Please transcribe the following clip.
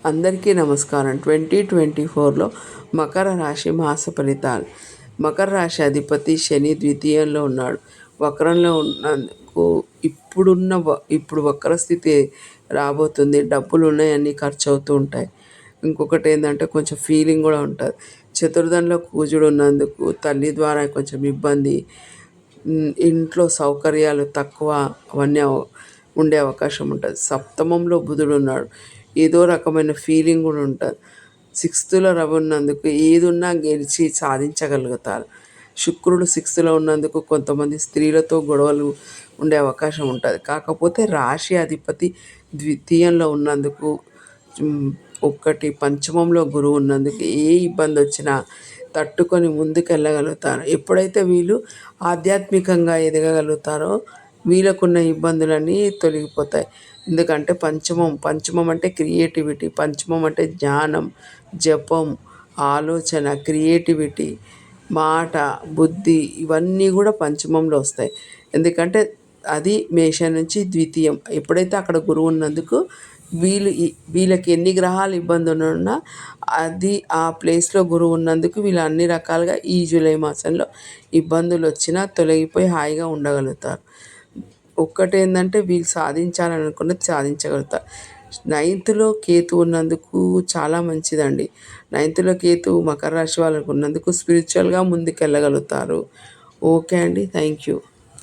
అందరికీ నమస్కారం. 2024లో మకర రాశి మాస ఫలితాలు. మకర రాశి అధిపతి శని ద్వితీయంలో ఉన్నాడు. వక్రంలో ఉన్నందుకు ఇప్పుడు వక్ర స్థితి రాబోతుంది. డబ్బులు ఉన్నాయన్నీ ఖర్చు అవుతూ ఉంటాయి. ఇంకొకటి ఏంటంటే కొంచెం ఫీలింగ్ కూడా ఉంటుంది. చతుర్థంలో కూజుడు ఉన్నందుకు తల్లి ద్వారా కొంచెం ఇబ్బంది, ఇంట్లో సౌకర్యాలు తక్కువ, అవన్నీ ఉండే అవకాశం ఉంటుంది. సప్తమంలో బుధుడు ఉన్నాడు. ఏదో రకమైన ఫీలింగ్ కూడా ఉంటుంది. సిక్స్త్లో రవి ఉన్నందుకు ఏది ఉన్నా గెలిచి సాధించగలుగుతారు. శుక్రుడు సిక్స్త్లో ఉన్నందుకు కొంతమంది స్త్రీలతో గొడవలు ఉండే అవకాశం ఉంటుంది. కాకపోతే రాశి అధిపతి ద్వితీయంలో ఉన్నందుకు, ఒకటి పంచమంలో గురువు ఉన్నందుకు ఏ ఇబ్బంది వచ్చినా తట్టుకొని ముందుకెళ్ళగలుగుతారు. ఎప్పుడైతే వీళ్ళు ఆధ్యాత్మికంగా ఎదగగలుగుతారో వీళ్ళకున్న ఇబ్బందులన్నీ తొలగిపోతాయి. ఎందుకంటే పంచమం అంటే క్రియేటివిటీ, పంచమం అంటే జ్ఞానం, జపం, ఆలోచన, క్రియేటివిటీ, మాట, బుద్ధి, ఇవన్నీ కూడా పంచమంలో వస్తాయి. ఎందుకంటే అది మేషం నుంచి ద్వితీయం. ఎప్పుడైతే అక్కడ గురువు ఉన్నందుకు వీళ్ళకి ఎన్ని గ్రహాలు ఇబ్బంది ఉన్నా అది ఆ ప్లేస్లో గురువు ఉన్నందుకు వీళ్ళు అన్ని రకాలుగా ఈ జూలై మాసంలో ఇబ్బందులు వచ్చినా తొలగిపోయి హాయిగా ఉండగలుగుతారు. ఒక్కటేంటంటే వీళ్ళు సాధించాలనుకున్నది సాధించగలుగుతారు. 9th కేతు ఉన్నందుకు చాలా మంచిదండి. 9th కేతు మకర రాశి వాళ్ళకు ఉన్నందుకు స్పిరిచువల్గా ముందుకు వెళ్ళగలుగుతారు. ఓకే అండి, థ్యాంక్ యూ.